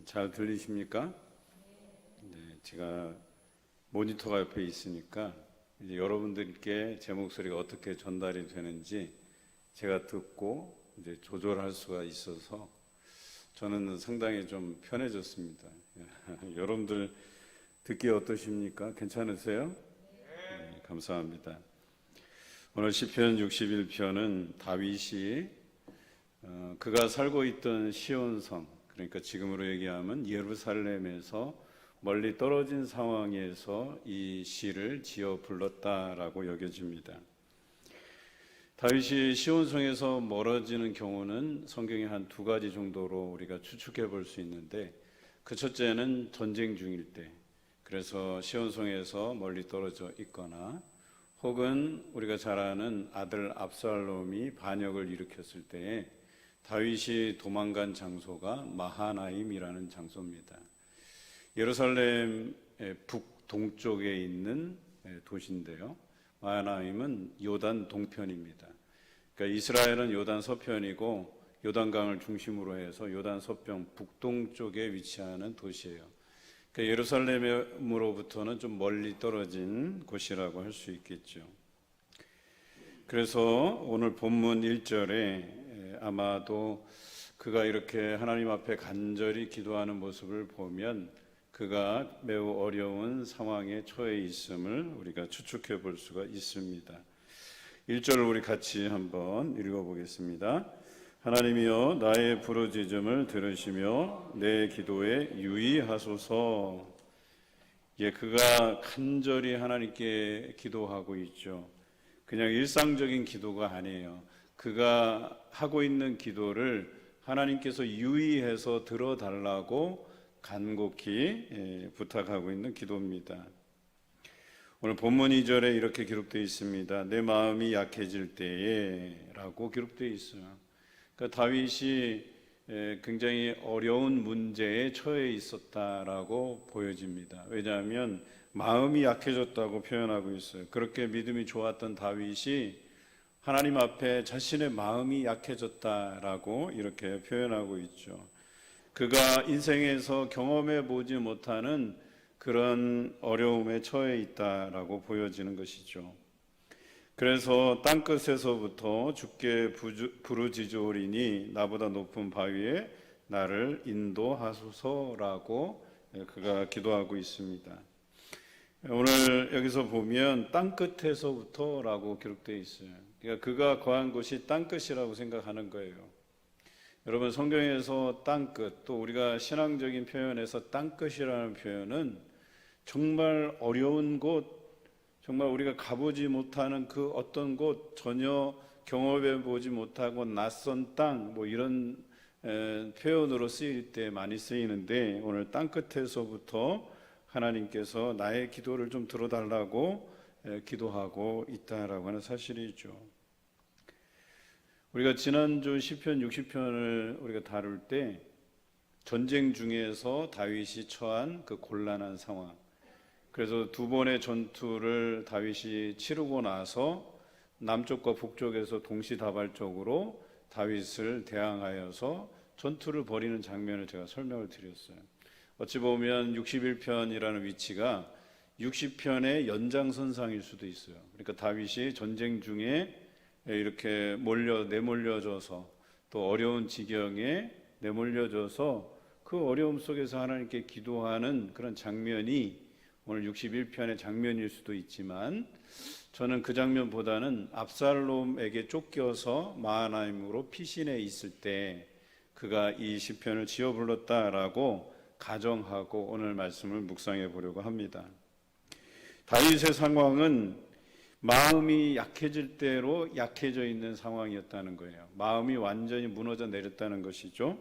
잘 들리십니까? 네, 제가 모니터가 옆에 있으니까 이제 여러분들께 제 목소리가 어떻게 전달이 되는지 제가 듣고 이제 조절할 수가 있어서 저는 상당히 좀 편해졌습니다. 여러분들 듣기 어떠십니까? 괜찮으세요? 네, 감사합니다. 오늘 시편 61편은 다윗이 그가 살고 있던 시온성, 그러니까 지금으로 얘기하면 예루살렘에서 멀리 떨어진 상황에서 이 시를 지어 불렀다라고 여겨집니다. 다윗이 시온성에서 멀어지는 경우는 성경에 한 두 가지 정도로 우리가 추측해 볼 수 있는데, 그 첫째는 전쟁 중일 때, 그래서 시온성에서 멀리 떨어져 있거나, 혹은 우리가 잘 아는 아들 압살롬이 반역을 일으켰을 때에 다윗이 도망간 장소가 마하나임이라는 장소입니다. 예루살렘의 북동쪽에 있는 도시인데요, 마하나임은 요단 동편입니다. 그러니까 이스라엘은 요단 서편이고 요단강을 중심으로 해서 요단 서편 북동쪽에 위치하는 도시예요. 그러니까 예루살렘으로부터는 좀 멀리 떨어진 곳이라고 할 수 있겠죠. 그래서 오늘 본문 1절에 아마도 그가 이렇게 하나님 앞에 간절히 기도하는 모습을 보면 그가 매우 어려운 상황에 처해 있음을 우리가 추측해 볼 수가 있습니다. 1절을 우리 같이 한번 읽어보겠습니다. 하나님이여 나의 부르짖음을 들으시며 내 기도에 유의하소서. 그가 간절히 하나님께 기도하고 있죠. 그냥 일상적인 기도가 아니에요. 그가 하고 있는 기도를 하나님께서 유의해서 들어달라고 간곡히 부탁하고 있는 기도입니다. 오늘 본문 2절에 이렇게 기록되어 있습니다. 내 마음이 약해질 때에 라고 기록되어 있어요. 그러니까 다윗이 굉장히 어려운 문제에 처해 있었다라고 보여집니다. 왜냐하면 마음이 약해졌다고 표현하고 있어요. 그렇게 믿음이 좋았던 다윗이 하나님 앞에 자신의 마음이 약해졌다라고 이렇게 표현하고 있죠. 그가 인생에서 경험해 보지 못하는 그런 어려움에 처해 있다라고 보여지는 것이죠. 그래서 땅끝에서부터 주께 부르짖으리니 나보다 높은 바위에 나를 인도하소서라고 그가 기도하고 있습니다. 오늘 여기서 보면 땅끝에서부터라고 기록되어 있어요. 그러니까 그가 거한 곳이 땅끝이라고 생각하는 거예요. 여러분, 성경에서 땅끝, 또 우리가 신앙적인 표현에서 땅끝이라는 표현은 정말 어려운 곳, 정말 우리가 가보지 못하는 그 어떤 곳, 전혀 경험해 보지 못하고 낯선 땅, 뭐 이런 표현으로 쓰일 때 많이 쓰이는데, 오늘 땅끝에서부터 하나님께서 나의 기도를 좀 들어달라고 기도하고 있다라고 하는 사실이죠. 우리가 지난주 시편 60편을 우리가 다룰 때 전쟁 중에서 다윗이 처한 그 곤란한 상황, 그래서 두 번의 전투를 다윗이 치르고 나서 남쪽과 북쪽에서 동시다발적으로 다윗을 대항하여서 전투를 벌이는 장면을 제가 설명을 드렸어요. 어찌 보면 61편이라는 위치가 60편의 연장선상일 수도 있어요. 그러니까 다윗이 전쟁 중에 이렇게 내몰려져서 또 어려운 지경에 내몰려져서 그 어려움 속에서 하나님께 기도하는 그런 장면이 오늘 61편의 장면일 수도 있지만, 저는 그 장면보다는 압살롬에게 쫓겨서 마하나임으로 피신해 있을 때 그가 이 시편을 지어 불렀다라고 가정하고 오늘 말씀을 묵상해 보려고 합니다. 다윗의 상황은 마음이 약해질 대로 약해져 있는 상황이었다는 거예요. 마음이 완전히 무너져 내렸다는 것이죠.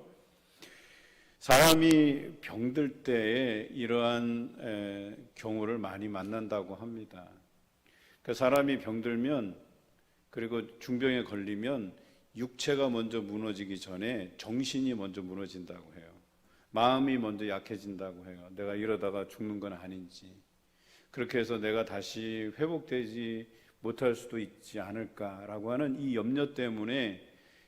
사람이 병들 때에 이러한 경우를 많이 만난다고 합니다. 그러니까 사람이 병들면, 그리고 중병에 걸리면 육체가 먼저 무너지기 전에 정신이 먼저 무너진다고 해요. 마음이 먼저 약해진다고 해요. 내가 이러다가 죽는 건 아닌지, 그렇게 해서 내가 다시 회복되지 못할 수도 있지 않을까라고 하는 이 염려 때문에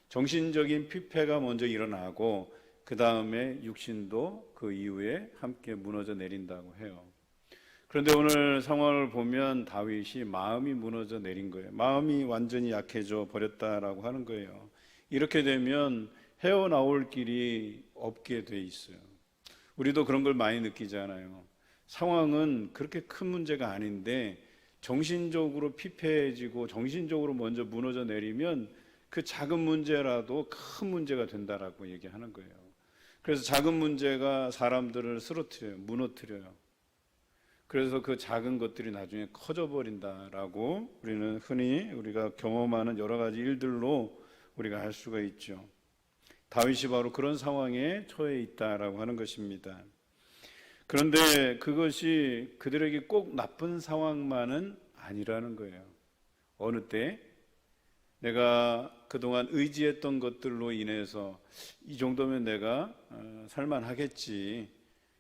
정신적인 피폐가 먼저 일어나고, 그 다음에 육신도 그 이후에 함께 무너져 내린다고 해요. 그런데 오늘 상황을 보면 다윗이 마음이 무너져 내린 거예요. 마음이 완전히 약해져 버렸다라고 하는 거예요. 이렇게 되면 헤어나올 길이 없게 돼 있어요. 우리도 그런 걸 많이 느끼잖아요. 상황은 그렇게 큰 문제가 아닌데 정신적으로 피폐해지고 정신적으로 먼저 무너져 내리면 그 작은 문제라도 큰 문제가 된다라고 얘기하는 거예요. 그래서 작은 문제가 사람들을 쓰러뜨려요. 무너뜨려요. 그래서 그 작은 것들이 나중에 커져버린다라고 우리는 흔히 우리가 경험하는 여러 가지 일들로 우리가 알 수가 있죠. 다윗이 바로 그런 상황에 처해 있다라고 하는 것입니다. 그런데 그것이 그들에게 꼭 나쁜 상황만은 아니라는 거예요. 어느 때 내가 그동안 의지했던 것들로 인해서 이 정도면 내가 살만하겠지.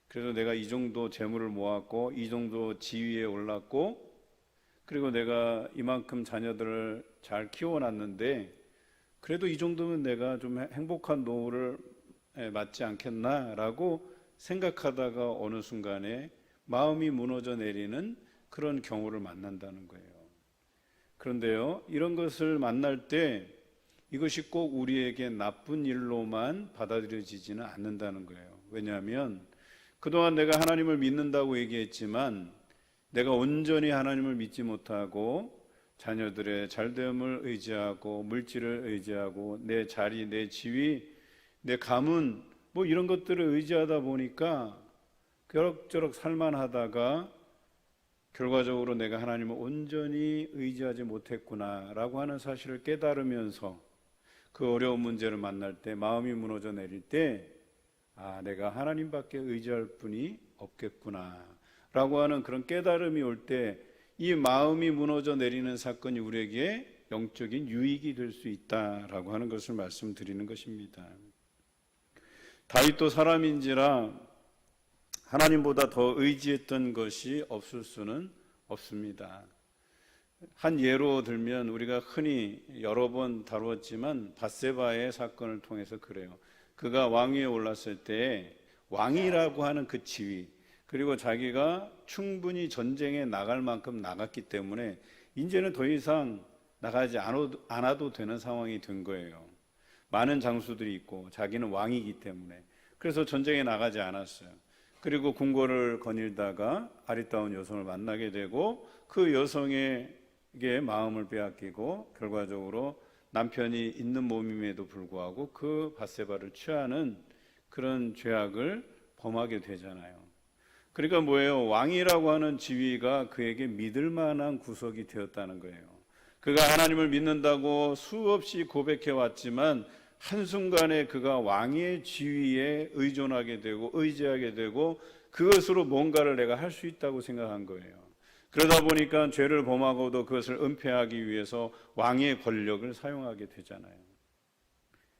그래서 내가 이 정도 재물을 모았고 이 정도 지위에 올랐고 그리고 내가 이만큼 자녀들을 잘 키워놨는데 그래도 이 정도면 내가 좀 행복한 노후를 맞지 않겠나라고 생각하다가 어느 순간에 마음이 무너져 내리는 그런 경우를 만난다는 거예요. 그런데요, 이런 것을 만날 때 이것이 꼭 우리에게 나쁜 일로만 받아들여지지는 않는다는 거예요. 왜냐하면 그동안 내가 하나님을 믿는다고 얘기했지만 내가 온전히 하나님을 믿지 못하고 자녀들의 잘됨을 의지하고 물질을 의지하고 내 자리, 내 지위, 내 가문 뭐 이런 것들을 의지하다 보니까 그럭저럭 살만하다가 결과적으로 내가 하나님을 온전히 의지하지 못했구나라고 하는 사실을 깨달으면서 그 어려운 문제를 만날 때 마음이 무너져 내릴 때 내가 하나님밖에 의지할 분이 없겠구나 라고 하는 그런 깨달음이 올 때 이 마음이 무너져 내리는 사건이 우리에게 영적인 유익이 될 수 있다라고 하는 것을 말씀드리는 것입니다. 다윗도 사람인지라 하나님보다 더 의지했던 것이 없을 수는 없습니다. 한 예로 들면 우리가 흔히 여러 번 다루었지만 밧세바의 사건을 통해서 그래요. 그가 왕위에 올랐을 때 왕이라고 하는 그 지위 그리고 자기가 충분히 전쟁에 나갈 만큼 나갔기 때문에 이제는 더 이상 나가지 않아도 되는 상황이 된 거예요. 많은 장수들이 있고 자기는 왕이기 때문에 그래서 전쟁에 나가지 않았어요. 그리고 궁궐을 거닐다가 아리따운 여성을 만나게 되고 그 여성에게 마음을 빼앗기고 결과적으로 남편이 있는 몸임에도 불구하고 그 밧세바를 취하는 그런 죄악을 범하게 되잖아요. 그러니까 뭐예요? 왕이라고 하는 지위가 그에게 믿을 만한 구석이 되었다는 거예요. 그가 하나님을 믿는다고 수없이 고백해 왔지만 한순간에 그가 왕의 지위에 의존하게 되고 의지하게 되고 그것으로 뭔가를 내가 할 수 있다고 생각한 거예요. 그러다 보니까 죄를 범하고도 그것을 은폐하기 위해서 왕의 권력을 사용하게 되잖아요.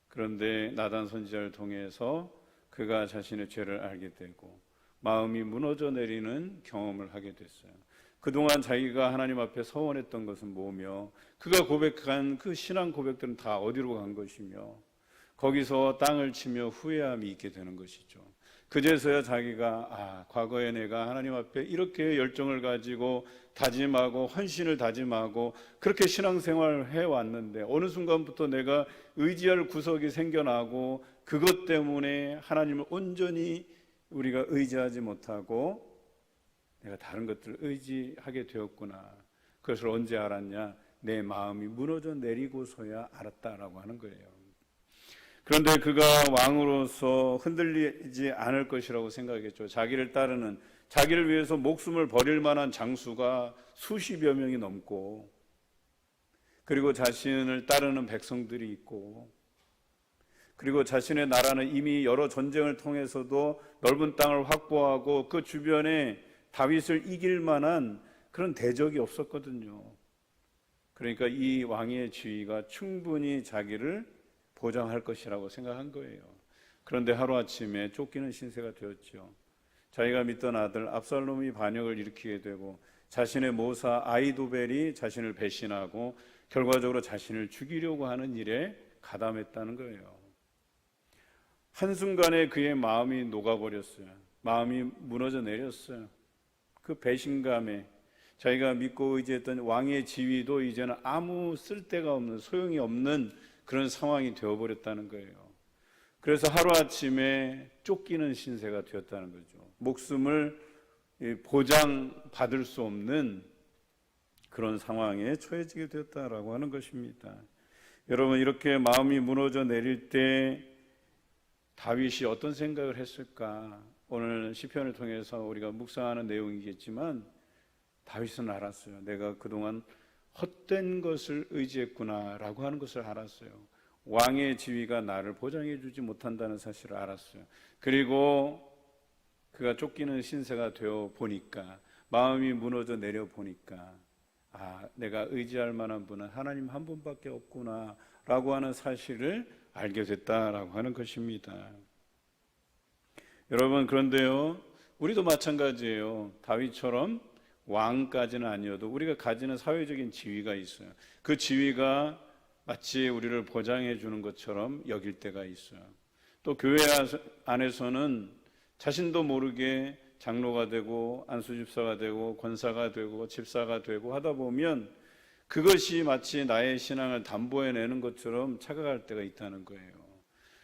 그런데 나단 선지자를 통해서 그가 자신의 죄를 알게 되고 마음이 무너져 내리는 경험을 하게 됐어요. 그동안 자기가 하나님 앞에 서원했던 것은 뭐며 그가 고백한 그 신앙 고백들은 다 어디로 간 것이며 거기서 땅을 치며 후회함이 있게 되는 것이죠. 그제서야 자기가 과거에 내가 하나님 앞에 이렇게 열정을 가지고 다짐하고 헌신을 다짐하고 그렇게 신앙생활을 해왔는데 어느 순간부터 내가 의지할 구석이 생겨나고 그것 때문에 하나님을 온전히 우리가 의지하지 못하고 내가 다른 것들을 의지하게 되었구나. 그것을 언제 알았냐? 내 마음이 무너져 내리고서야 알았다라고 하는 거예요. 그런데 그가 왕으로서 흔들리지 않을 것이라고 생각했죠. 자기를 따르는, 자기를 위해서 목숨을 버릴 만한 장수가 수십여 명이 넘고 그리고 자신을 따르는 백성들이 있고 그리고 자신의 나라는 이미 여러 전쟁을 통해서도 넓은 땅을 확보하고 그 주변에 다윗을 이길 만한 그런 대적이 없었거든요. 그러니까 이 왕의 지위가 충분히 자기를 보장할 것이라고 생각한 거예요. 그런데 하루아침에 쫓기는 신세가 되었죠. 자기가 믿던 아들 압살롬이 반역을 일으키게 되고 자신의 모사 아히도벨이 자신을 배신하고 결과적으로 자신을 죽이려고 하는 일에 가담했다는 거예요. 한순간에 그의 마음이 녹아버렸어요. 마음이 무너져 내렸어요. 그 배신감에 자기가 믿고 의지했던 왕의 지위도 이제는 아무 쓸데가 없는, 소용이 없는 그런 상황이 되어버렸다는 거예요. 그래서 하루아침에 쫓기는 신세가 되었다는 거죠. 목숨을 보장받을 수 없는 그런 상황에 처해지게 되었다라고 하는 것입니다. 여러분, 이렇게 마음이 무너져 내릴 때 다윗이 어떤 생각을 했을까? 오늘 시편을 통해서 우리가 묵상하는 내용이겠지만 다윗은 알았어요. 내가 그동안 헛된 것을 의지했구나라고 하는 것을 알았어요. 왕의 지위가 나를 보장해 주지 못한다는 사실을 알았어요. 그리고 그가 쫓기는 신세가 되어 보니까, 마음이 무너져 내려 보니까, 내가 의지할 만한 분은 하나님 한 분밖에 없구나 라고 하는 사실을 알게 됐다라고 하는 것입니다. 여러분, 그런데요, 우리도 마찬가지예요. 다윗처럼 왕까지는 아니어도 우리가 가지는 사회적인 지위가 있어요. 그 지위가 마치 우리를 보장해 주는 것처럼 여길 때가 있어요. 또 교회 안에서는 자신도 모르게 장로가 되고 안수집사가 되고 권사가 되고 집사가 되고 하다 보면 그것이 마치 나의 신앙을 담보해내는 것처럼 착각할 때가 있다는 거예요.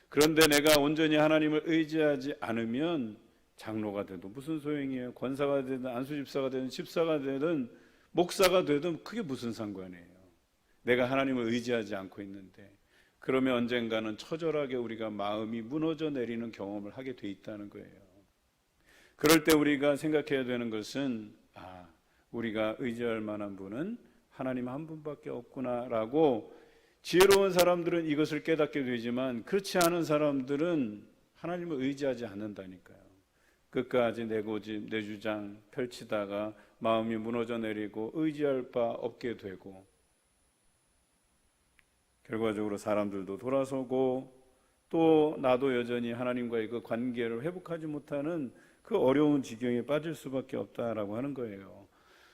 그런데 내가 온전히 하나님을 의지하지 않으면 장로가 되도 무슨 소용이에요? 권사가 되든 안수집사가 되든 집사가 되든 목사가 되든 그게 무슨 상관이에요? 내가 하나님을 의지하지 않고 있는데, 그러면 언젠가는 처절하게 우리가 마음이 무너져 내리는 경험을 하게 돼 있다는 거예요. 그럴 때 우리가 생각해야 되는 것은 우리가 의지할 만한 분은 하나님 한 분밖에 없구나라고, 지혜로운 사람들은 이것을 깨닫게 되지만 그렇지 않은 사람들은 하나님을 의지하지 않는다니까요. 끝까지 내 고집, 내 주장 펼치다가 마음이 무너져 내리고 의지할 바 없게 되고, 결과적으로 사람들도 돌아서고 또 나도 여전히 하나님과의 그 관계를 회복하지 못하는 그 어려운 지경에 빠질 수밖에 없다라고 하는 거예요.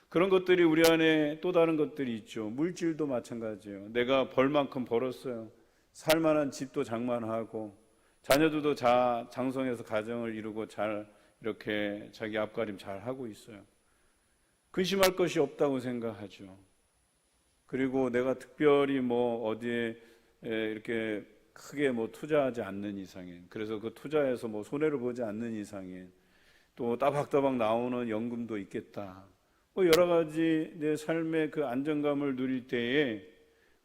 그런 것들이 우리 안에 또 다른 것들이 있죠. 물질도 마찬가지예요. 내가 벌 만큼 벌었어요. 살만한 집도 장만하고 자녀들도 장성해서 가정을 이루고 잘 이렇게 자기 앞가림 잘 하고 있어요. 근심할 것이 없다고 생각하죠. 그리고 내가 특별히 어디에 이렇게 크게 투자하지 않는 이상엔, 그래서 그 투자에서 손해를 보지 않는 이상엔 또 따박따박 나오는 연금도 있겠다. 여러 가지 내 삶의 그 안정감을 누릴 때에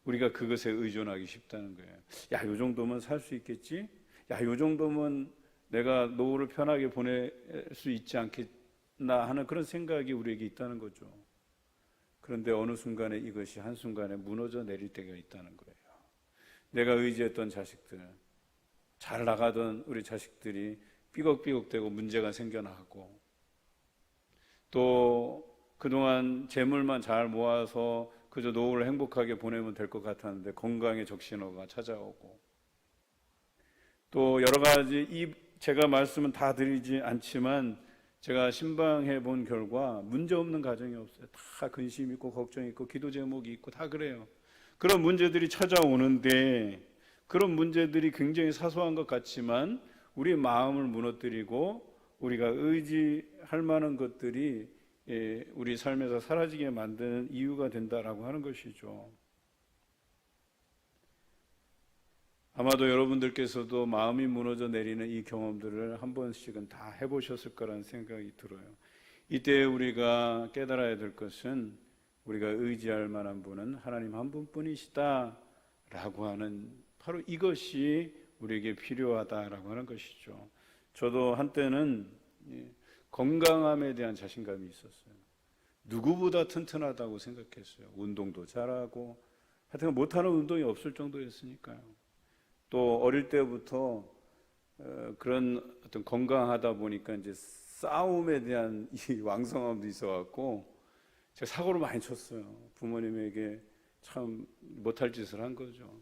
우리가 그것에 의존하기 쉽다는 거예요. 야, 요 정도면 살 수 있겠지? 야, 요 정도면 내가 노후를 편하게 보낼 수 있지 않겠나 하는 그런 생각이 우리에게 있다는 거죠. 그런데 어느 순간에 이것이 한순간에 무너져 내릴 때가 있다는 거예요. 내가 의지했던 자식들, 잘 나가던 우리 자식들이 삐걱삐걱대고 문제가 생겨나고, 또 그동안 재물만 잘 모아서 그저 노후를 행복하게 보내면 될 것 같았는데 건강에 적신호가 찾아오고, 또 여러 가지 제가 말씀은 다 드리지 않지만 제가 신방해 본 결과 문제 없는 가정이 없어요. 다 근심 있고 걱정 있고 기도 제목이 있고 다 그래요. 그런 문제들이 찾아오는데, 그런 문제들이 굉장히 사소한 것 같지만 우리 마음을 무너뜨리고 우리가 의지할 만한 것들이 우리 삶에서 사라지게 만드는 이유가 된다라고 하는 것이죠. 아마도 여러분들께서도 마음이 무너져 내리는 이 경험들을 한 번씩은 다 해보셨을 거라는 생각이 들어요. 이때 우리가 깨달아야 될 것은 우리가 의지할 만한 분은 하나님 한 분뿐이시다 라고 하는, 바로 이것이 우리에게 필요하다라고 하는 것이죠. 저도 한때는 건강함에 대한 자신감이 있었어요. 누구보다 튼튼하다고 생각했어요. 운동도 잘하고, 하여튼 못하는 운동이 없을 정도였으니까요. 또 어릴 때부터 그런 어떤 건강하다 보니까 이제 싸움에 대한 이 왕성함도 있어갖고 제가 사고를 많이 쳤어요. 부모님에게 참 못할 짓을 한 거죠.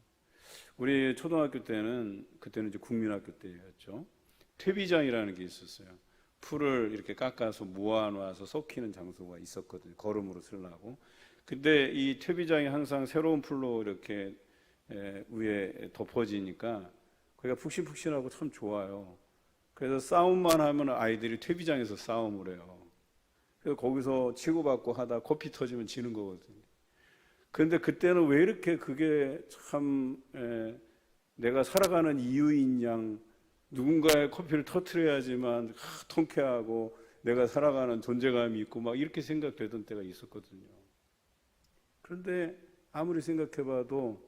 우리 초등학교 때는, 그때는 이제 국민학교 때였죠. 퇴비장이라는 게 있었어요. 풀을 이렇게 깎아서 모아놔서 썩히는 장소가 있었거든요. 거름으로 쓰려고. 근데 이 퇴비장이 항상 새로운 풀로 이렇게 위에 덮어지니까 거기가 푹신푹신하고 참 좋아요. 그래서 싸움만 하면 아이들이 퇴비장에서 싸움을 해요. 그래서 거기서 치고받고 하다 코피 터지면 지는 거거든요. 그런데 그때는 왜 이렇게 그게 참 내가 살아가는 이유인 양 누군가의 코피를 터트려야지만 통쾌하고 내가 살아가는 존재감이 있고 막 이렇게 생각되던 때가 있었거든요. 그런데 아무리 생각해봐도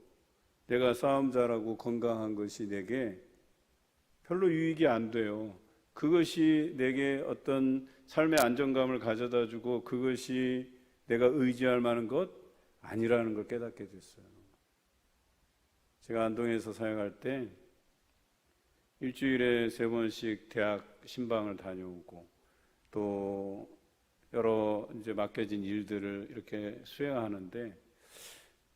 내가 싸움 잘하고 건강한 것이 내게 별로 유익이 안 돼요. 그것이 내게 어떤 삶의 안정감을 가져다 주고 그것이 내가 의지할 만한 것 아니라는 걸 깨닫게 됐어요. 제가 안동에서 사역할 때 일주일에 3번씩 대학 신방을 다녀오고 또 여러 이제 맡겨진 일들을 이렇게 수행하는데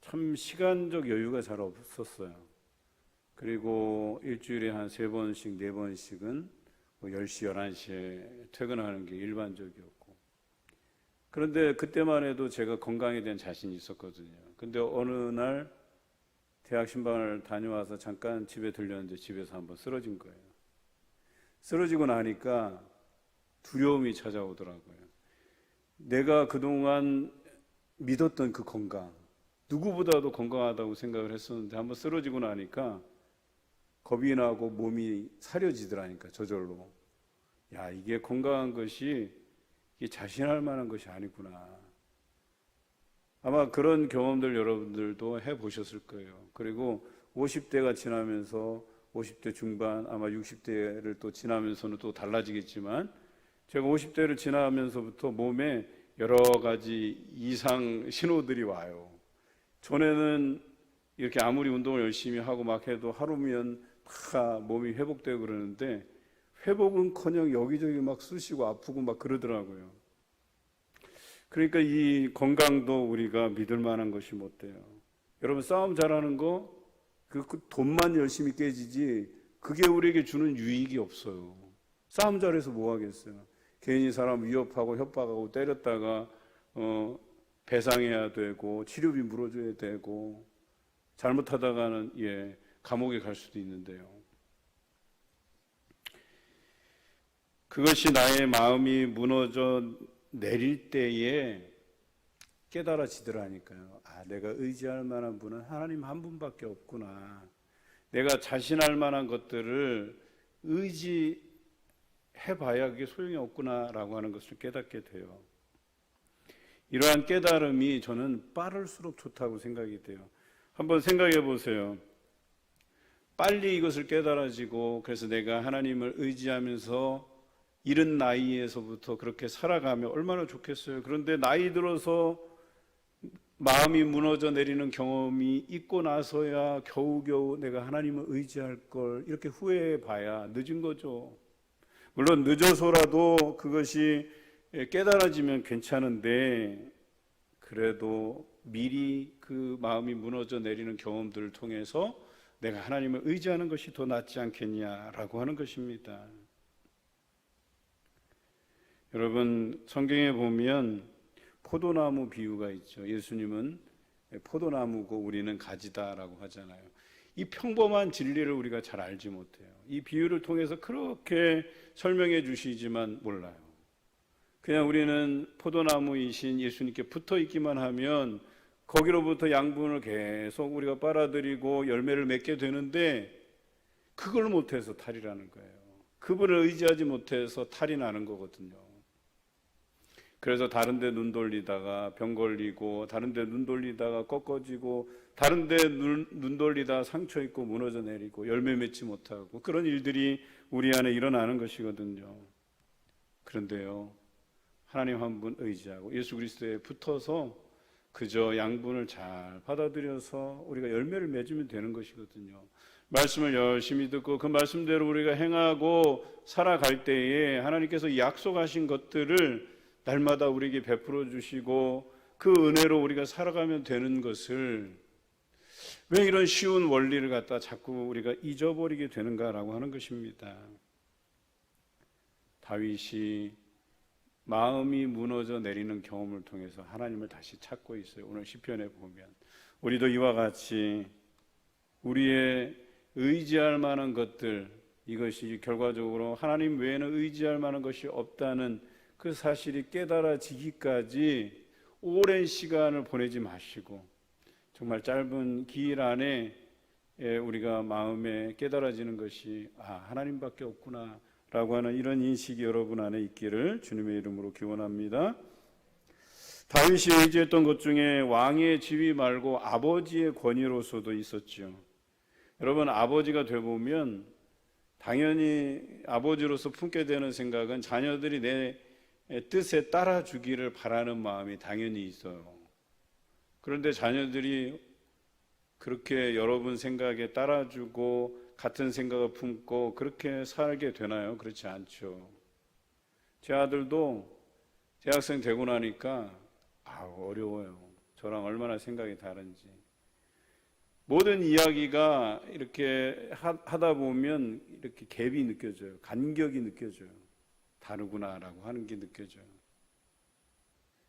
참 시간적 여유가 잘 없었어요. 그리고 일주일에 한 3번씩, 4번씩은 10시, 11시에 퇴근하는 게 일반적이었고. 그런데 그때만 해도 제가 건강에 대한 자신이 있었거든요. 근데 어느 날 대학 신방을 다녀와서 잠깐 집에 들렸는데 집에서 한번 쓰러진 거예요. 쓰러지고 나니까 두려움이 찾아오더라고요. 내가 그동안 믿었던 그 건강, 누구보다도 건강하다고 생각을 했었는데 한번 쓰러지고 나니까 겁이 나고 몸이 사려지더라니까 저절로. 야, 이게 건강한 것이 이게 자신할 만한 것이 아니구나. 아마 그런 경험들 여러분들도 해보셨을 거예요. 그리고 50대가 지나면서 50대 중반 아마 60대를 또 지나면서는 또 달라지겠지만 제가 50대를 지나면서부터 몸에 여러 가지 이상 신호들이 와요. 전에는 이렇게 아무리 운동을 열심히 하고 막 해도 하루면 다 몸이 회복되고 그러는데 회복은커녕 여기저기 막 쑤시고 아프고 막 그러더라고요. 그러니까 이 건강도 우리가 믿을 만한 것이 못 돼요. 여러분 싸움 잘하는 거 그 돈만 열심히 깨지지 그게 우리에게 주는 유익이 없어요. 싸움 잘해서 뭐 하겠어요. 괜히 사람 위협하고 협박하고 때렸다가 배상해야 되고 치료비 물어줘야 되고 잘못하다가는 감옥에 갈 수도 있는데요. 그것이 나의 마음이 무너져 내릴 때에 깨달아지더라니까요. 아, 내가 의지할 만한 분은 하나님 한 분밖에 없구나. 내가 자신할 만한 것들을 의지해봐야 그게 소용이 없구나라고 하는 것을 깨닫게 돼요. 이러한 깨달음이 저는 빠를수록 좋다고 생각이 돼요. 한번 생각해 보세요. 빨리 이것을 깨달아지고 그래서 내가 하나님을 의지하면서 이른 나이에서부터 그렇게 살아가면 얼마나 좋겠어요. 그런데 나이 들어서 마음이 무너져 내리는 경험이 있고 나서야 겨우겨우 내가 하나님을 의지할 걸 이렇게 후회해 봐야 늦은 거죠. 물론 늦어서라도 그것이 깨달아지면 괜찮은데 그래도 미리 그 마음이 무너져 내리는 경험들을 통해서 내가 하나님을 의지하는 것이 더 낫지 않겠냐라고 하는 것입니다. 여러분 성경에 보면 포도나무 비유가 있죠. 예수님은 포도나무고 우리는 가지다라고 하잖아요. 이 평범한 진리를 우리가 잘 알지 못해요. 이 비유를 통해서 그렇게 설명해 주시지만 몰라요. 그냥 우리는 포도나무이신 예수님께 붙어 있기만 하면 거기로부터 양분을 계속 우리가 빨아들이고 열매를 맺게 되는데 그걸 못해서 탈이라는 거예요. 그분을 의지하지 못해서 탈이 나는 거거든요. 그래서 다른 데 눈 돌리다가 병 걸리고 다른 데 눈 돌리다가 꺾어지고 다른 데 눈 돌리다가 상처 입고 무너져 내리고 열매 맺지 못하고 그런 일들이 우리 안에 일어나는 것이거든요. 그런데요, 하나님 한 분 의지하고 예수 그리스도에 붙어서 그저 양분을 잘 받아들여서 우리가 열매를 맺으면 되는 것이거든요. 말씀을 열심히 듣고 그 말씀대로 우리가 행하고 살아갈 때에 하나님께서 약속하신 것들을 날마다 우리에게 베풀어 주시고 그 은혜로 우리가 살아가면 되는 것을 왜 이런 쉬운 원리를 갖다 자꾸 우리가 잊어버리게 되는가라고 하는 것입니다. 다윗이 마음이 무너져 내리는 경험을 통해서 하나님을 다시 찾고 있어요. 오늘 시편에 보면 우리도 이와 같이 우리의 의지할 만한 것들, 이것이 결과적으로 하나님 외에는 의지할 만한 것이 없다는 그 사실이 깨달아지기까지 오랜 시간을 보내지 마시고 정말 짧은 기일 안에 우리가 마음에 깨달아지는 것이 하나님밖에 없구나 라고 하는 이런 인식이 여러분 안에 있기를 주님의 이름으로 기원합니다. 다윗이 의지했던 것 중에 왕의 지위 말고 아버지의 권위로서도 있었죠. 여러분, 아버지가 되보면 당연히 아버지로서 품게 되는 생각은 자녀들이 내 뜻에 따라주기를 바라는 마음이 당연히 있어요. 그런데 자녀들이 그렇게 여러분 생각에 따라주고 같은 생각을 품고 그렇게 살게 되나요? 그렇지 않죠. 제 아들도 대학생 되고 나니까 어려워요. 저랑 얼마나 생각이 다른지. 모든 이야기가 이렇게 하다 보면 이렇게 갭이 느껴져요. 간격이 느껴져요. 다르구나라고 하는 게 느껴져요.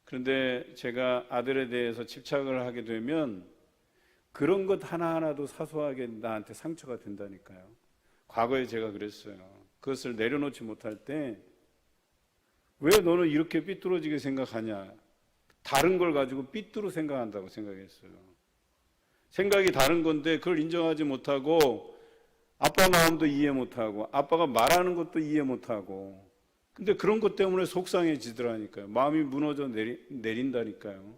그런데 제가 아들에 대해서 집착을 하게 되면 그런 것 하나하나도 사소하게 나한테 상처가 된다니까요. 과거에 제가 그랬어요. 그것을 내려놓지 못할 때 왜 너는 이렇게 삐뚤어지게 생각하냐. 다른 걸 가지고 삐뚤어 생각한다고 생각했어요. 생각이 다른 건데 그걸 인정하지 못하고 아빠 마음도 이해 못하고 아빠가 말하는 것도 이해 못하고 근데 그런 것 때문에 속상해지더라니까요. 마음이 무너져 내린다니까요.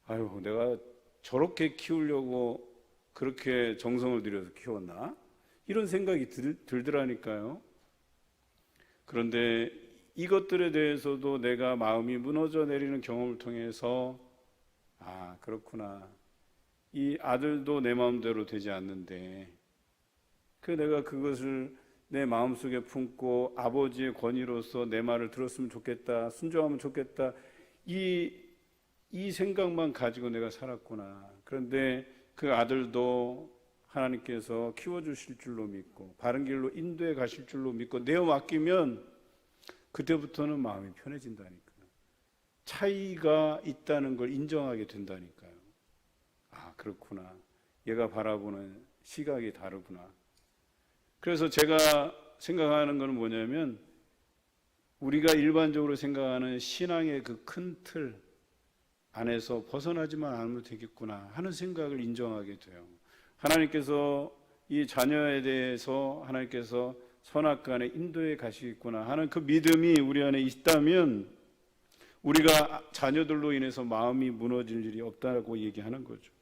아유, 내가 저렇게 키우려고 그렇게 정성을 들여서 키웠나? 이런 생각이 들더라니까요. 그런데 이것들에 대해서도 내가 마음이 무너져 내리는 경험을 통해서 그렇구나. 이 아들도 내 마음대로 되지 않는데 내가 그것을 내 마음속에 품고 아버지의 권위로서 내 말을 들었으면 좋겠다, 순종하면 좋겠다, 이 생각만 가지고 내가 살았구나. 그런데 그 아들도 하나님께서 키워주실 줄로 믿고 바른 길로 인도해 가실 줄로 믿고 내어 맡기면 그때부터는 마음이 편해진다니까요. 차이가 있다는 걸 인정하게 된다니까요. 그렇구나. 얘가 바라보는 시각이 다르구나. 그래서 제가 생각하는 건 뭐냐면 우리가 일반적으로 생각하는 신앙의 그 큰 틀 안에서 벗어나지만 않으면 되겠구나 하는 생각을 인정하게 돼요. 하나님께서 이 자녀에 대해서 하나님께서 선악간에 인도해 가시겠구나 하는 그 믿음이 우리 안에 있다면 우리가 자녀들로 인해서 마음이 무너질 일이 없다고 얘기하는 거죠.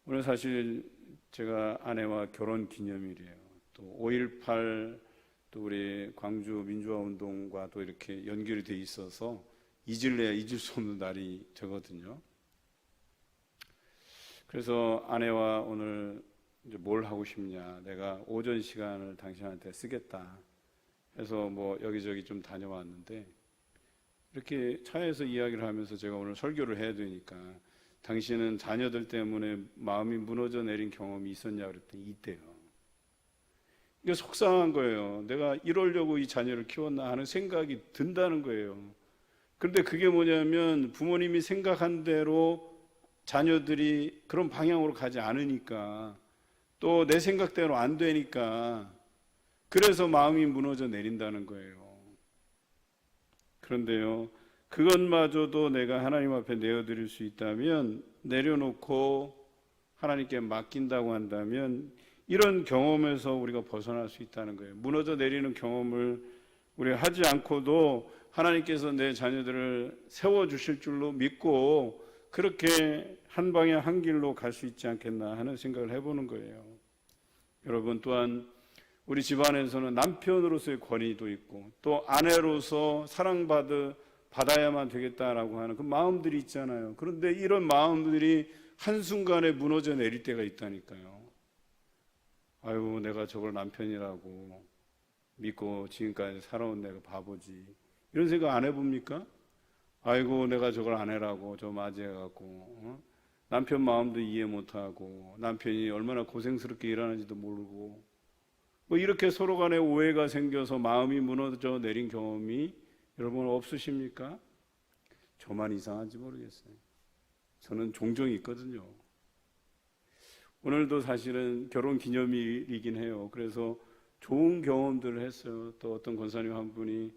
오늘 사실 제가 아내와 결혼 기념일이에요. 또 5.18 또 우리 광주 민주화 운동과 또 이렇게 연결이 돼 있어서 잊을래야 잊을 수 없는 날이 되거든요. 그래서 아내와 오늘 이제 뭘 하고 싶냐, 내가 오전 시간을 당신한테 쓰겠다 해서 여기저기 좀 다녀왔는데 이렇게 차에서 이야기를 하면서 제가 오늘 설교를 해야 되니까 당신은 자녀들 때문에 마음이 무너져 내린 경험이 있었냐 그랬더니 있대요. 이게 속상한 거예요. 내가 이러려고 이 자녀를 키웠나 하는 생각이 든다는 거예요. 그런데 그게 뭐냐면 부모님이 생각한 대로 자녀들이 그런 방향으로 가지 않으니까 또 내 생각대로 안 되니까 그래서 마음이 무너져 내린다는 거예요. 그런데요, 그것마저도 내가 하나님 앞에 내어드릴 수 있다면 내려놓고 하나님께 맡긴다고 한다면 이런 경험에서 우리가 벗어날 수 있다는 거예요. 무너져 내리는 경험을 우리가 하지 않고도 하나님께서 내 자녀들을 세워주실 줄로 믿고 그렇게 한 방향 한 길로 갈 수 있지 않겠나 하는 생각을 해보는 거예요. 여러분, 또한 우리 집안에서는 남편으로서의 권위도 있고 또 아내로서 사랑받아야만 되겠다라고 하는 그 마음들이 있잖아요. 그런데 이런 마음들이 한순간에 무너져 내릴 때가 있다니까요. 아유, 내가 저걸 남편이라고 믿고 지금까지 살아온 내가 바보지, 이런 생각 안 해봅니까? 아이고, 내가 저걸 아내라고 저 맞이해갖고 남편 마음도 이해 못하고 남편이 얼마나 고생스럽게 일하는지도 모르고 이렇게 서로 간에 오해가 생겨서 마음이 무너져 내린 경험이 여러분 없으십니까? 저만 이상한지 모르겠어요. 저는 종종 있거든요. 오늘도 사실은 결혼 기념일이긴 해요. 그래서 좋은 경험들을 했어요. 또 어떤 권사님 한 분이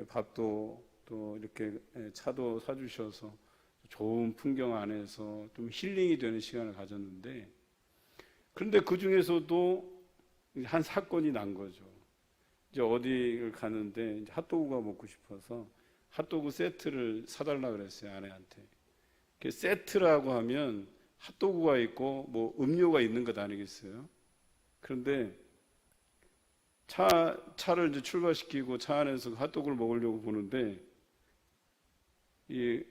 밥도 또 이렇게 차도 사주셔서 좋은 풍경 안에서 좀 힐링이 되는 시간을 가졌는데, 그런데 그 중에서도 한 사건이 난 거죠. 이제 어디를 가는데 이제 핫도그가 먹고 싶어서 핫도그 세트를 사달라 그랬어요, 아내한테. 세트라고 하면 핫도그가 있고 뭐 음료가 있는 것 아니겠어요? 그런데 차를 이제 출발시키고 차 안에서 핫도그를 먹으려고 보는데 이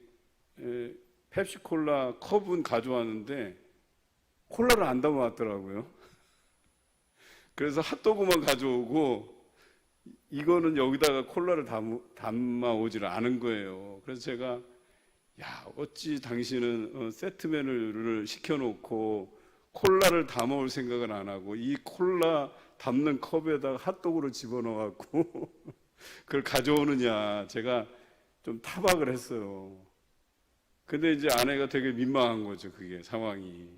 펩시콜라 컵은 가져왔는데 콜라를 안 담아왔더라고요. 그래서 핫도그만 가져오고 이거는 여기다가 콜라를 담아오지를 않은 거예요. 그래서 제가 야, 어찌 당신은 세트 메뉴를 시켜놓고 콜라를 담아올 생각을 안 하고 이 콜라 담는 컵에다가 핫도그를 집어넣어갖고 그걸 가져오느냐. 제가 좀 타박을 했어요. 근데 이제 아내가 되게 민망한 거죠, 그게 상황이.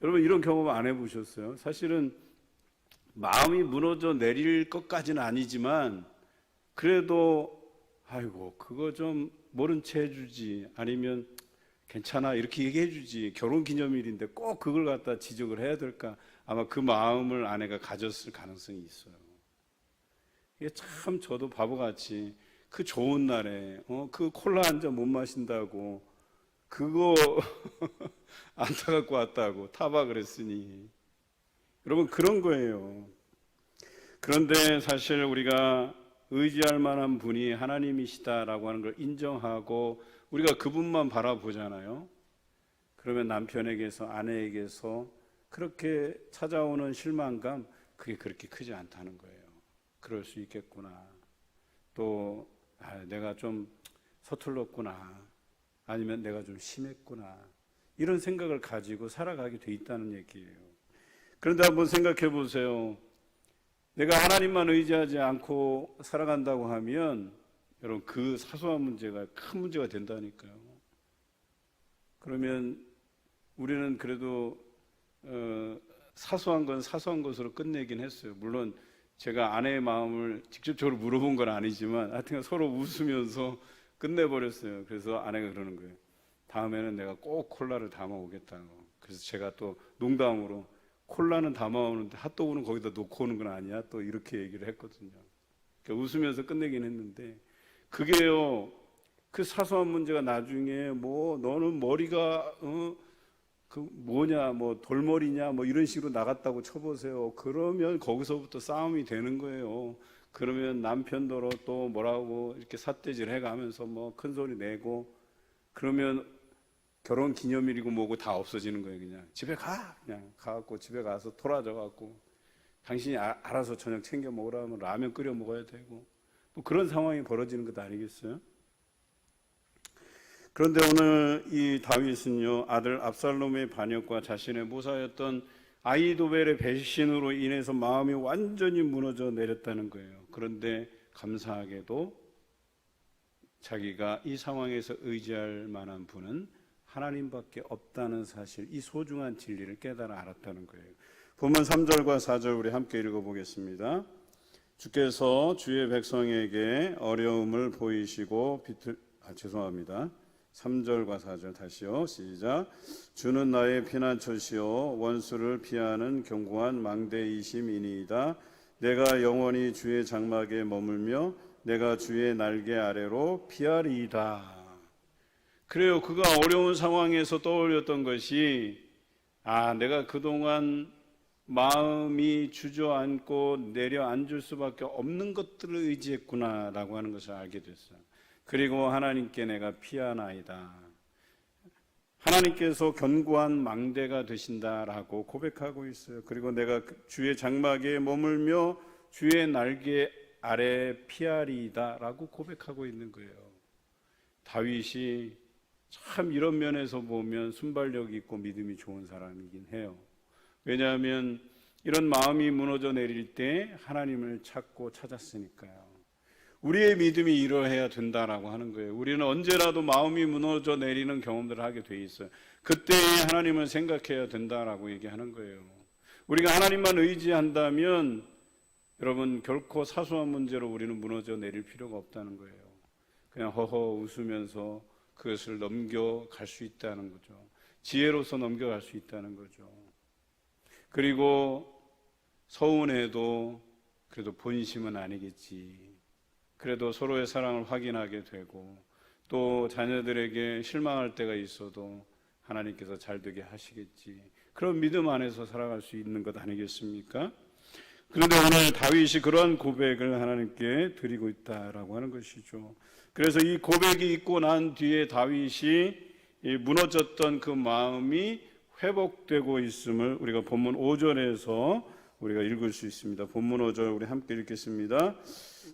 여러분, 이런 경험 안 해보셨어요? 사실은 마음이 무너져 내릴 것까지는 아니지만 그래도 아이고 그거 좀 모른 채 해주지, 아니면 괜찮아 이렇게 얘기해 주지, 결혼기념일인데 꼭 그걸 갖다 지적을 해야 될까, 아마 그 마음을 아내가 가졌을 가능성이 있어요. 이게 참 저도 바보같이 그 좋은 날에 그 콜라 한 잔 못 마신다고 그거 안 타갖고 왔다고 타박을 했으니, 여러분 그런 거예요. 그런데 사실 우리가 의지할 만한 분이 하나님이시다라고 하는 걸 인정하고 우리가 그분만 바라보잖아요. 그러면 남편에게서 아내에게서 그렇게 찾아오는 실망감, 그게 그렇게 크지 않다는 거예요. 그럴 수 있겠구나. 또 내가 좀 서툴렀구나. 아니면 내가 좀 심했구나. 이런 생각을 가지고 살아가게 돼 있다는 얘기예요. 그런데 한번 생각해 보세요. 내가 하나님만 의지하지 않고 살아간다고 하면 여러분 그 사소한 문제가 큰 문제가 된다니까요. 그러면 우리는 그래도 사소한 건 사소한 것으로 끝내긴 했어요. 물론 제가 아내의 마음을 직접적으로 물어본 건 아니지만 하여튼 서로 웃으면서 끝내버렸어요. 그래서 아내가 그러는 거예요. 다음에는 내가 꼭 콜라를 담아오겠다고. 그래서 제가 또 농담으로 콜라는 담아오는데 핫도그는 거기다 놓고 오는 건 아니야, 또 이렇게 얘기를 했거든요. 그러니까 웃으면서 끝내긴 했는데, 그게요, 그 사소한 문제가 나중에 뭐 너는 머리가 그 뭐냐, 뭐 돌머리냐, 뭐 이런 식으로 나갔다고 쳐보세요. 그러면 거기서부터 싸움이 되는 거예요. 그러면 남편더러 또 뭐라고 이렇게 삿대질 해가면서 뭐 큰 소리 내고, 그러면 결혼 기념일이고 뭐고 다 없어지는 거예요. 그냥 집에 그냥 가갖고 집에 가서 토라져갖고 당신이 알아서 저녁 챙겨 먹으라 하면 라면 끓여 먹어야 되고, 뭐 그런 상황이 벌어지는 것 아니겠어요? 그런데 오늘 이 다윗은요, 아들 압살롬의 반역과 자신의 모사였던 아히도벨의 배신으로 인해서 마음이 완전히 무너져 내렸다는 거예요. 그런데 감사하게도 자기가 이 상황에서 의지할 만한 분은 하나님밖에 없다는 사실, 이 소중한 진리를 깨달아 알았다는 거예요. 본문 3절과 4절 우리 함께 읽어보겠습니다. 주께서 주의 백성에게 어려움을 보이시고 3절과 4절 다시요. 시작. 주는 나의 피난처시요 원수를 피하는 견고한 망대이심이니이다. 내가 영원히 주의 장막에 머물며 내가 주의 날개 아래로 피하리이다. 그래요. 그가 어려운 상황에서 떠올렸던 것이, 내가 그동안 마음이 주저앉고 내려앉을 수밖에 없는 것들을 의지했구나라고 하는 것을 알게 됐어요. 그리고 하나님께 내가 피하나이다. 하나님께서 견고한 망대가 되신다라고 고백하고 있어요. 그리고 내가 주의 장막에 머물며 주의 날개 아래 피하리이다라고 고백하고 있는 거예요. 다윗이 참 이런 면에서 보면 순발력 있고 믿음이 좋은 사람이긴 해요. 왜냐하면 이런 마음이 무너져 내릴 때 하나님을 찾고 찾았으니까요. 우리의 믿음이 이러해야 된다라고 하는 거예요. 우리는 언제라도 마음이 무너져 내리는 경험들을 하게 돼 있어요. 그때 하나님을 생각해야 된다라고 얘기하는 거예요. 우리가 하나님만 의지한다면 여러분 결코 사소한 문제로 우리는 무너져 내릴 필요가 없다는 거예요. 그냥 허허 웃으면서 그것을 넘겨갈 수 있다는 거죠. 지혜로서 넘겨갈 수 있다는 거죠. 그리고 서운해도 그래도 본심은 아니겠지. 그래도 서로의 사랑을 확인하게 되고 또 자녀들에게 실망할 때가 있어도 하나님께서 잘 되게 하시겠지. 그런 믿음 안에서 살아갈 수 있는 것 아니겠습니까? 그런데 오늘 다윗이 그러한 고백을 하나님께 드리고 있다라고 하는 것이죠. 그래서 이 고백이 있고 난 뒤에 다윗이 무너졌던 그 마음이 회복되고 있음을 우리가 본문 5절에서 우리가 읽을 수 있습니다. 본문 5절 우리 함께 읽겠습니다.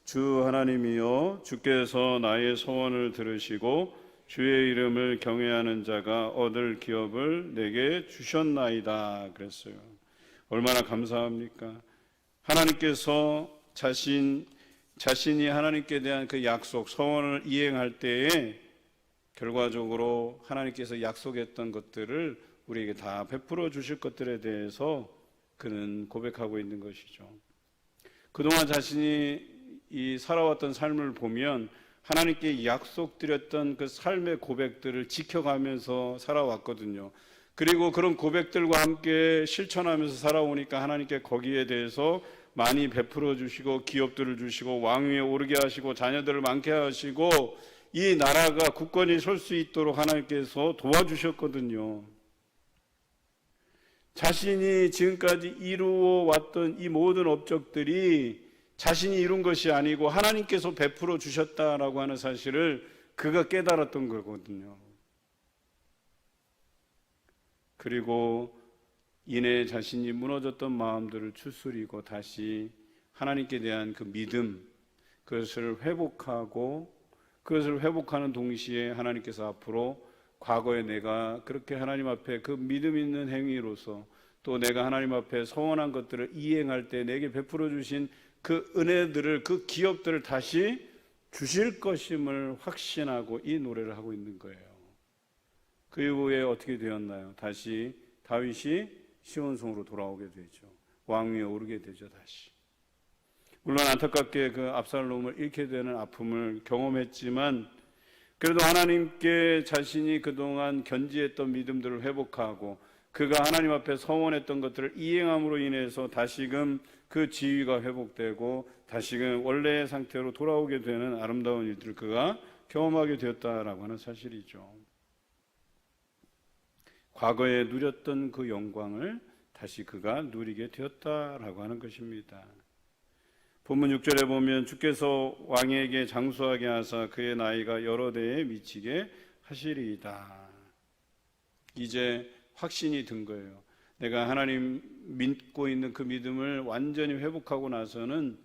주 하나님이여 주께서 나의 소원을 들으시고 주의 이름을 경외하는 자가 얻을 기업을 내게 주셨나이다 그랬어요. 얼마나 감사합니까? 하나님께서 자신이 하나님께 대한 그 약속, 소원을 이행할 때에 결과적으로 하나님께서 약속했던 것들을 우리에게 다 베풀어 주실 것들에 대해서 그는 고백하고 있는 것이죠. 그동안 자신이 이 살아왔던 삶을 보면 하나님께 약속드렸던 그 삶의 고백들을 지켜가면서 살아왔거든요. 그리고 그런 고백들과 함께 실천하면서 살아오니까 하나님께 거기에 대해서 많이 베풀어 주시고 기업들을 주시고 왕위에 오르게 하시고 자녀들을 많게 하시고 이 나라가 굳건히 설 수 있도록 하나님께서 도와주셨거든요. 자신이 지금까지 이루어 왔던 이 모든 업적들이 자신이 이룬 것이 아니고 하나님께서 베풀어 주셨다라고 하는 사실을 그가 깨달았던 거거든요. 그리고 이내 자신이 무너졌던 마음들을 추스리고 다시 하나님께 대한 그 믿음, 그것을 회복하고 그것을 회복하는 동시에 하나님께서 앞으로 과거에 내가 그렇게 하나님 앞에 그 믿음 있는 행위로서 또 내가 하나님 앞에 서원한 것들을 이행할 때 내게 베풀어 주신 그 은혜들을, 그 기업들을 다시 주실 것임을 확신하고 이 노래를 하고 있는 거예요. 그 이후에 어떻게 되었나요? 다시 다윗이 시온성으로 돌아오게 되죠. 왕위에 오르게 되죠. 다시. 물론 안타깝게 그 압살롬을 잃게 되는 아픔을 경험했지만 그래도 하나님께 자신이 그동안 견지했던 믿음들을 회복하고 그가 하나님 앞에 서원했던 것들을 이행함으로 인해서 다시금 그 지위가 회복되고 다시금 원래의 상태로 돌아오게 되는 아름다운 일들을 그가 경험하게 되었다라고 하는 사실이죠. 과거에 누렸던 그 영광을 다시 그가 누리게 되었다라고 하는 것입니다. 본문 6절에 보면 주께서 왕에게 장수하게 하사 그의 나이가 여러 대에 미치게 하시리이다. 이제 확신이 든 거예요. 내가 하나님 믿고 있는 그 믿음을 완전히 회복하고 나서는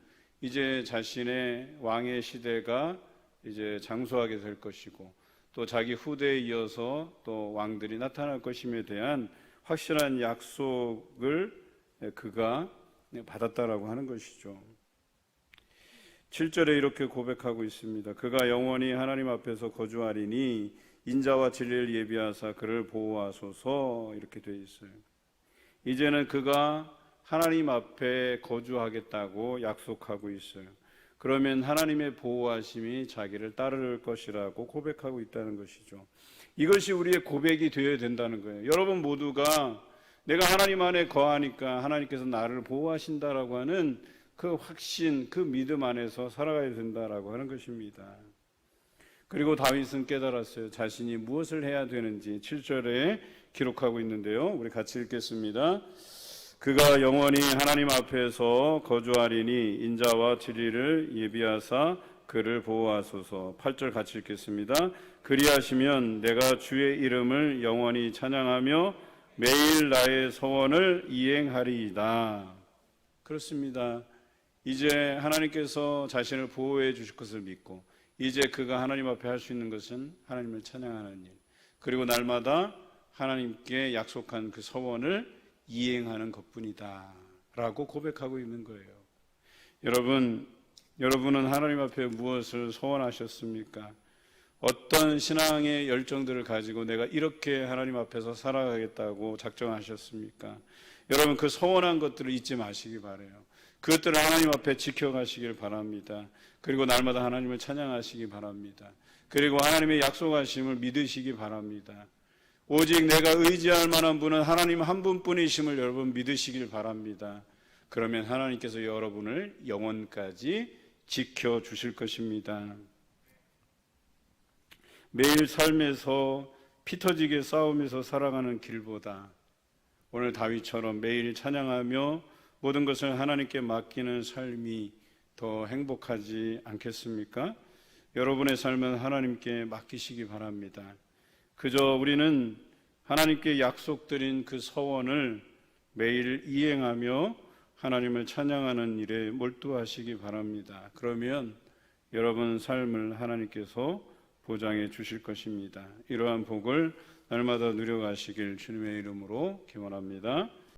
이제 자신의 왕의 시대가 이제 장수하게 될 것이고 또 자기 후대에 이어서 또 왕들이 나타날 것임에 대한 확실한 약속을 그가 받았다라고 하는 것이죠. 7절에 이렇게 고백하고 있습니다. 그가 영원히 하나님 앞에서 거주하리니 인자와 진리를 예비하사 그를 보호하소서 이렇게 되어 있어요. 이제는 그가 하나님 앞에 거주하겠다고 약속하고 있어요. 그러면 하나님의 보호하심이 자기를 따를 것이라고 고백하고 있다는 것이죠. 이것이 우리의 고백이 되어야 된다는 거예요. 여러분 모두가 내가 하나님 안에 거하니까 하나님께서 나를 보호하신다라고 하는 그 확신, 그 믿음 안에서 살아가야 된다라고 하는 것입니다. 그리고 다윗은 깨달았어요. 자신이 무엇을 해야 되는지 7절에 기록하고 있는데요. 우리 같이 읽겠습니다. 그가 영원히 하나님 앞에서 거주하리니 인자와 진리를 예비하사 그를 보호하소서. 8절 같이 읽겠습니다. 그리하시면 내가 주의 이름을 영원히 찬양하며 매일 나의 소원을 이행하리이다. 그렇습니다. 이제 하나님께서 자신을 보호해 주실 것을 믿고 이제 그가 하나님 앞에 할 수 있는 것은 하나님을 찬양하는 일, 그리고 날마다 하나님께 약속한 그 서원을 이행하는 것뿐이다 라고 고백하고 있는 거예요. 여러분, 여러분은 하나님 앞에 무엇을 소원하셨습니까? 어떤 신앙의 열정들을 가지고 내가 이렇게 하나님 앞에서 살아가겠다고 작정하셨습니까? 여러분 그 소원한 것들을 잊지 마시기 바라요. 그것들을 하나님 앞에 지켜가시길 바랍니다. 그리고 날마다 하나님을 찬양하시기 바랍니다. 그리고 하나님의 약속하심을 믿으시기 바랍니다. 오직 내가 의지할 만한 분은 하나님 한 분뿐이심을 여러분 믿으시길 바랍니다. 그러면 하나님께서 여러분을 영원까지 지켜주실 것입니다. 매일 삶에서 피 터지게 싸우면서 살아가는 길보다 오늘 다윗처럼 매일 찬양하며 모든 것을 하나님께 맡기는 삶이 더 행복하지 않겠습니까? 여러분의 삶은 하나님께 맡기시기 바랍니다. 그저 우리는 하나님께 약속드린 그 서원을 매일 이행하며 하나님을 찬양하는 일에 몰두하시기 바랍니다. 그러면 여러분 삶을 하나님께서 보장해 주실 것입니다. 이러한 복을 날마다 누려가시길 주님의 이름으로 기원합니다.